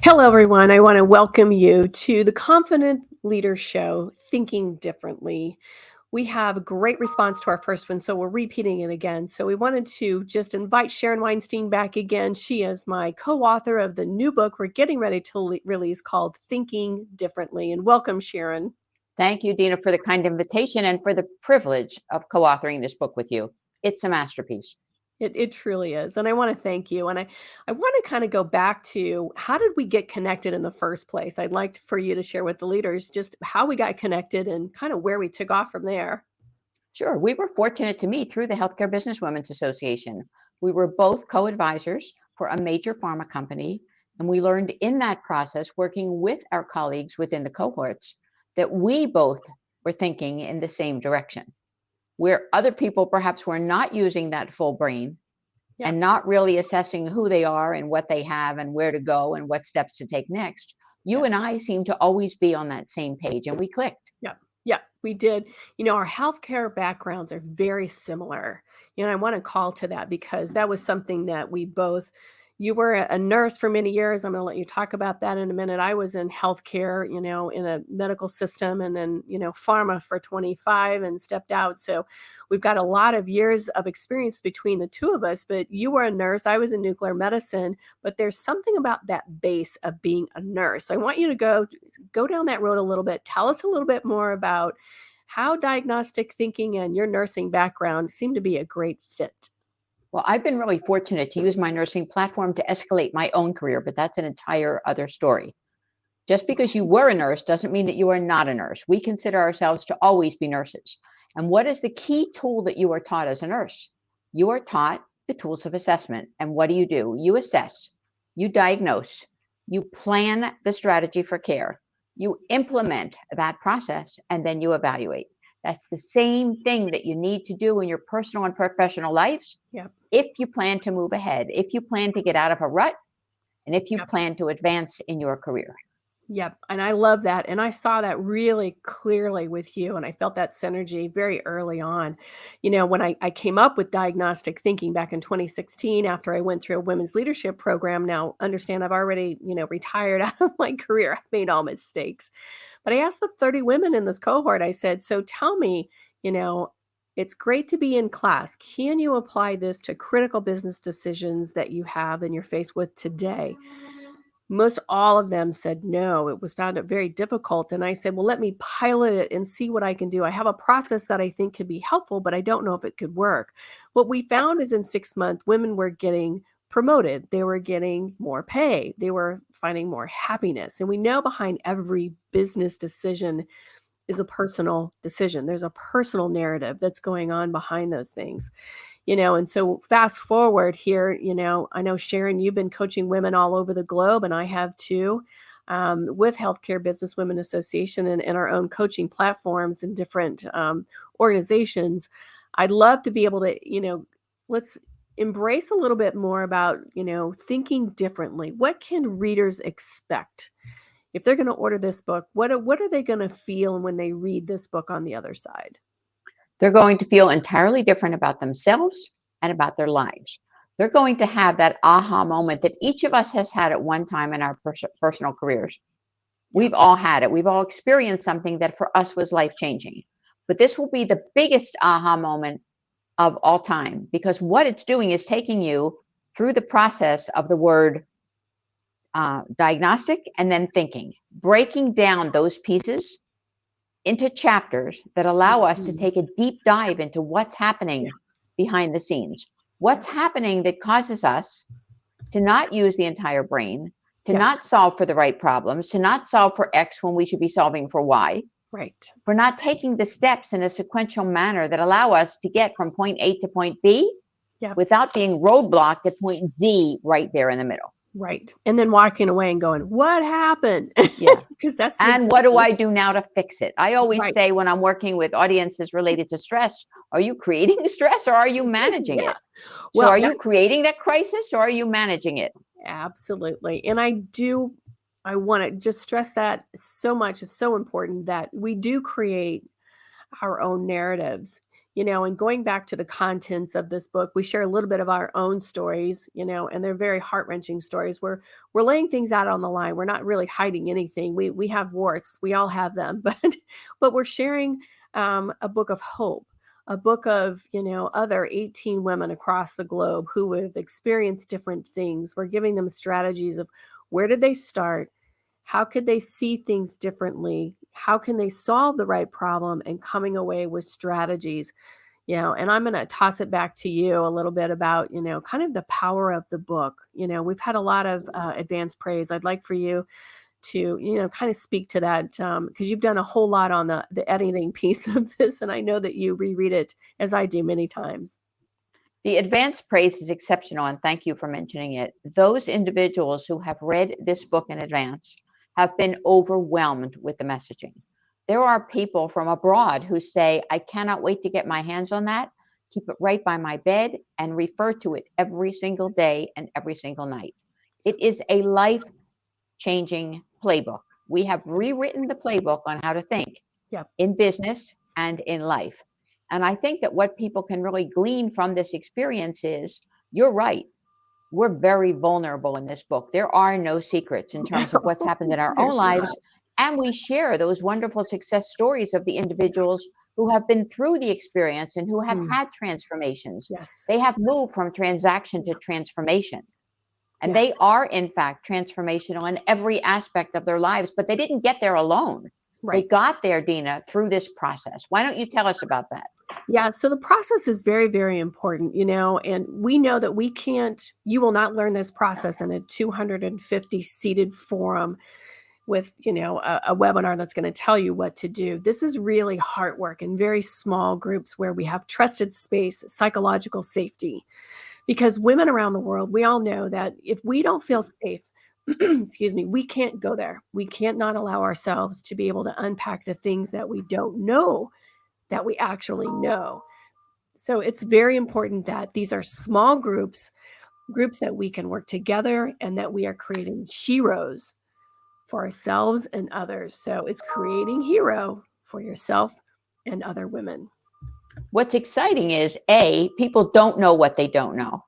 Hello, everyone. I want to welcome you to the Confident Leader Show, Thinking Differently. We have a great response to our first one, so we're repeating it again. So we wanted to just invite Sharon Weinstein back again. She is my co-author of the new book we're getting ready to release called Thinking Differently. And welcome, Sharon. Thank you, Dina, for the kind invitation and for the privilege of co-authoring this book with you. It's a masterpiece. It truly is. And I want to thank you. And I want to kind of go back to how did we get connected in the first place? I'd like for you to share with the leaders just how we got connected and kind of where we took off from there. Sure, we were fortunate to meet through the Healthcare Businesswomen's Association. We were both co-advisors for a major pharma company, and we learned in that process, working with our colleagues within the cohorts, that we both were thinking in the same direction. Where other people perhaps were not using that full brain Yeah. and not really assessing who they are and what they have and where to go and what steps to take next, you Yeah. and I seem to always be on that same page, and we clicked. Yeah. Yeah, we did. Our healthcare backgrounds are very similar. I want to call to that because that was something that we both, you were a nurse for many years. I'm going to let you talk about that in a minute. I was in healthcare, in a medical system and then, pharma for 25 and stepped out. So we've got a lot of years of experience between the two of us, but you were a nurse. I was in nuclear medicine, but there's something about that base of being a nurse. So I want you to go down that road a little bit. Tell us a little bit more about how diagnostic thinking and your nursing background seem to be a great fit. Well, I've been really fortunate to use my nursing platform to escalate my own career, but that's an entire other story. Just because you were a nurse doesn't mean that you are not a nurse. We consider ourselves to always be nurses. And what is the key tool that you are taught as a nurse? You are taught the tools of assessment. And what do? You assess, you diagnose, you plan the strategy for care, you implement that process, and then you evaluate. That's the same thing that you need to do in your personal and professional lives. Yeah. If you plan to move ahead, if you plan to get out of a rut, and if you plan to advance in your career. Yep. And I love that. And I saw that really clearly with you. And I felt that synergy very early on. When I came up with diagnostic thinking back in 2016, after I went through a women's leadership program. Now, understand I've already, retired out of my career. I've made all mistakes. But I asked the 30 women in this cohort, I said, so tell me, it's great to be in class. Can you apply this to critical business decisions that you have and you're faced with today? Most all of them said no. It was found it very difficult. And I said, well, let me pilot it and see what I can do. I have a process that I think could be helpful, but I don't know if it could work. What we found is in 6 months, women were getting promoted. They were getting more pay. They were finding more happiness. And we know behind every business decision is a personal decision. There's a personal narrative that's going on behind those things. And so fast forward here, I know Sharon, you've been coaching women all over the globe, and I have too, with Healthcare Business Women Association and our own coaching platforms and different organizations. I'd love to be able to, let's embrace a little bit more about, thinking differently. What can readers expect? If they're going to order this book, what are they going to feel when they read this book on the other side? They're going to feel entirely different about themselves and about their lives. They're going to have that aha moment that each of us has had at one time in our personal careers. We've all had it. We've all experienced something that for us was life-changing. But this will be the biggest aha moment of all time, because what it's doing is taking you through the process of the word diagnostic and then thinking, breaking down those pieces into chapters that allow us to take a deep dive into what's happening behind the scenes. What's happening that causes us to not use the entire brain, to not solve for the right problems, to not solve for X when we should be solving for Y. Right. For not taking the steps in a sequential manner that allow us to get from point A to point B without being roadblocked at point Z right there in the middle. Right. And then walking away and going, what happened? Yeah. Because that's and what do I do now to fix it? I always Right. say when I'm working with audiences related to stress, are you creating stress or are you managing it? So Well, are you creating that crisis or are you managing it? Absolutely. And I want to just stress that so much. It's so important that we do create our own narratives. And going back to the contents of this book, we share a little bit of our own stories, and they're very heart-wrenching stories. We're laying things out on the line. We're not really hiding anything. We have warts. We all have them, but we're sharing a book of hope, a book of, other 18 women across the globe who have experienced different things. We're giving them strategies of where did they start? How could they see things differently? How can they solve the right problem and coming away with strategies? And I'm going to toss it back to you a little bit about, kind of the power of the book. We've had a lot of advanced praise. I'd like for you to, kind of speak to that because you've done a whole lot on the editing piece of this. And I know that you reread it as I do many times. The advanced praise is exceptional, and thank you for mentioning it. Those individuals who have read this book in advance have been overwhelmed with the messaging. There are people from abroad who say, I cannot wait to get my hands on that, keep it right by my bed, and refer to it every single day and every single night. It is a life-changing playbook. We have rewritten the playbook on how to think Yep. in business and in life. And I think that what people can really glean from this experience is, you're right. We're very vulnerable in this book. There are no secrets in terms of what's happened in our own There's lives. not. And we share those wonderful success stories of the individuals who have been through the experience and who have Mm, had transformations. yes. They have moved from transaction to transformation. And Yes. they are, in fact, transformational in every aspect of their lives, but they didn't get there alone. They Right. got there, Dina, through this process. Why don't you tell us about that? Yeah, so the process is very, very important, and we know that you will not learn this process in a 250 seated forum with, a webinar that's going to tell you what to do. This is really hard work in very small groups where we have trusted space, psychological safety, because women around the world, we all know that if we don't feel safe, excuse me, we can't go there. We can't not allow ourselves to be able to unpack the things that we don't know that we actually know. So it's very important that these are small groups that we can work together and that we are creating heroes for ourselves and others. So it's creating hero for yourself and other women. What's exciting is A, people don't know what they don't know.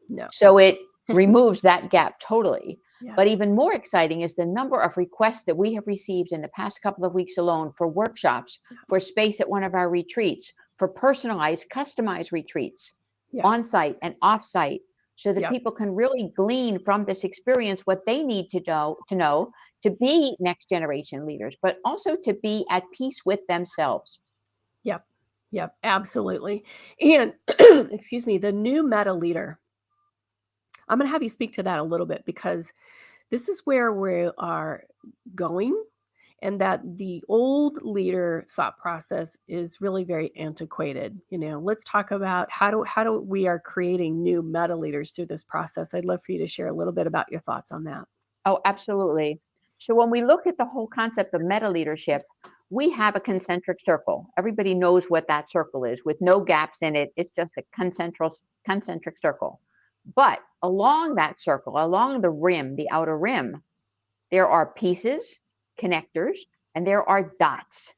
No. So it removes that gap totally. But Yes. even more exciting is the number of requests that we have received in the past couple of weeks alone for workshops, for space at one of our retreats, for personalized, customized retreats, Yeah. on site and off site, so that Yep. people can really glean from this experience what they need to know to be next generation leaders, but also to be at peace with themselves. Yep. Yep. Absolutely. And excuse me, the new meta leader. I'm going to have you speak to that a little bit because this is where we are going, and that the old leader thought process is really very antiquated. Let's talk about how do we are creating new meta leaders through this process. I'd love for you to share a little bit about your thoughts on that. Oh, absolutely. So when we look at the whole concept of meta leadership, we have a concentric circle. Everybody knows what that circle is with no gaps in it. It's just a concentric circle. But along that circle, along the rim, the outer rim, there are pieces, connectors, and there are dots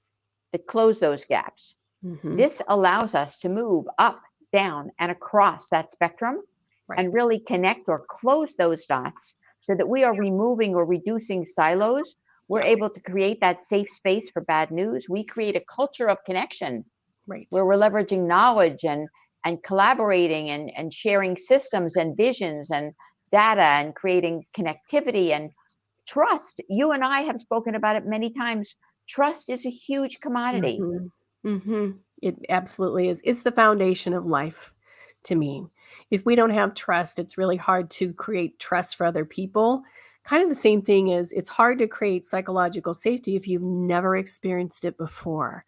that close those gaps. Hmm. This allows us to move up, down, and across that spectrum Right. and really connect or close those dots so that we are removing or reducing silos. We're Yeah. able to create that safe space for bad news. We create a culture of connection Right. where we're leveraging knowledge and collaborating and sharing systems and visions and data and creating connectivity and trust. You and I have spoken about it many times. Trust is a huge commodity. Hmm. Hmm. It absolutely is. It's the foundation of life to me. If we don't have trust, it's really hard to create trust for other people. Kind of the same thing is it's hard to create psychological safety if you've never experienced it before.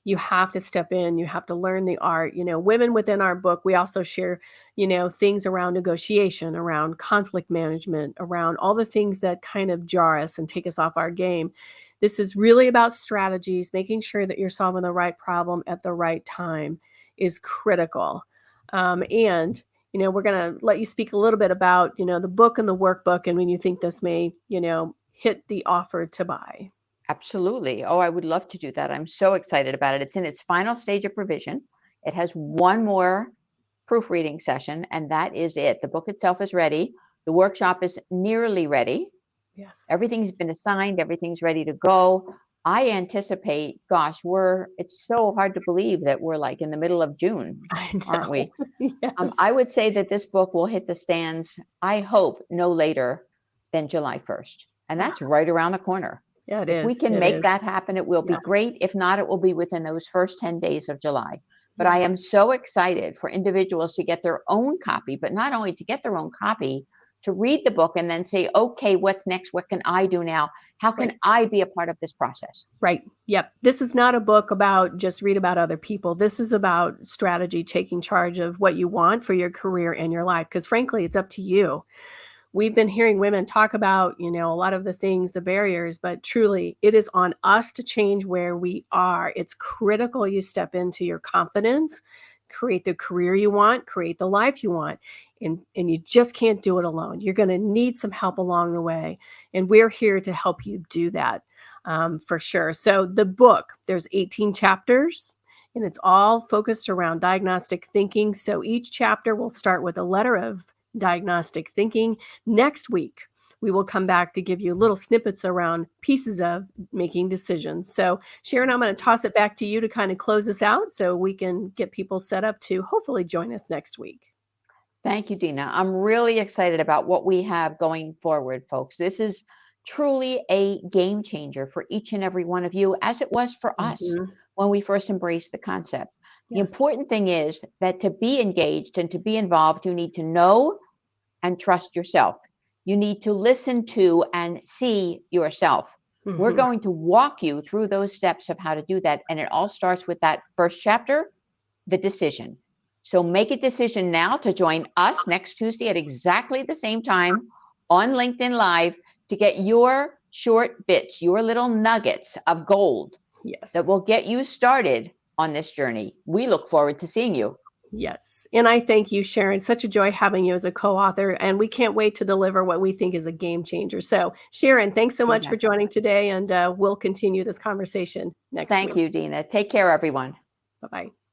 You have to step in, you have to learn the art. Women within our book, we also share, things around negotiation, around conflict management, around all the things that kind of jar us and take us off our game. This is really about strategies. Making sure that you're solving the right problem at the right time is critical. And we're going to let you speak a little bit about, the book and the workbook, and when you think this may, hit the offer to buy. Absolutely. Oh, I would love to do that. I'm so excited about it. It's in its final stage of revision. It has one more proofreading session, and that is it. The book itself is ready. The workshop is nearly ready. Yes. Everything's been assigned, everything's ready to go. I anticipate, gosh, it's so hard to believe that we're like in the middle of June, I aren't know. we? Yes. I would say that this book will hit the stands, I hope, no later than July 1st. And Ah, that's right around the corner. yeah, it If we is. can It make is. that happen, it will be Yes. great. If not, it will be within those first 10 days of July. But I Yes. am so excited for individuals to get their own copy, but not only to get their own copy, to read the book and then say, okay, what's next? What can I do now? How Right. can I be a part of this process? Right. Yep. This is not a book about just read about other people. This is about strategy, taking charge of what you want for your career and your life. Because frankly, it's up to you. We've been hearing women talk about, a lot of the things, the barriers, but truly it is on us to change where we are. It's critical you step into your confidence, create the career you want, create the life you want. And you just can't do it alone. You're going to need some help along the way. And we're here to help you do that for sure. So the book, there's 18 chapters and it's all focused around diagnostic thinking. So each chapter will start with a letter of diagnostic thinking. Next week, we will come back to give you little snippets around pieces of making decisions. So, Sharon, I'm going to toss it back to you to kind of close us out so we can get people set up to hopefully join us next week. Thank you, Dina. I'm really excited about what we have going forward, folks. This is truly a game changer for each and every one of you, as it was for us Mhm. when we first embraced the concept. The Yes. important thing is that to be engaged and to be involved, you need to know and trust yourself. You need to listen to and see yourself. We're Mhm. going to walk you through those steps of how to do that. And it all starts with that first chapter, the decision. So make a decision now to join us next Tuesday at exactly the same time on LinkedIn Live to get your short bits, your little nuggets of gold that Yes. will get you started on this journey. We look forward to seeing you. Yes. And I thank you, Sharon. Such a joy having you as a co author. And we can't wait to deliver what we think is a game changer. So, Sharon, thanks so much for Dina. joining today. And we'll continue this conversation next Thank week. you, Dina. Take care, everyone. Bye bye.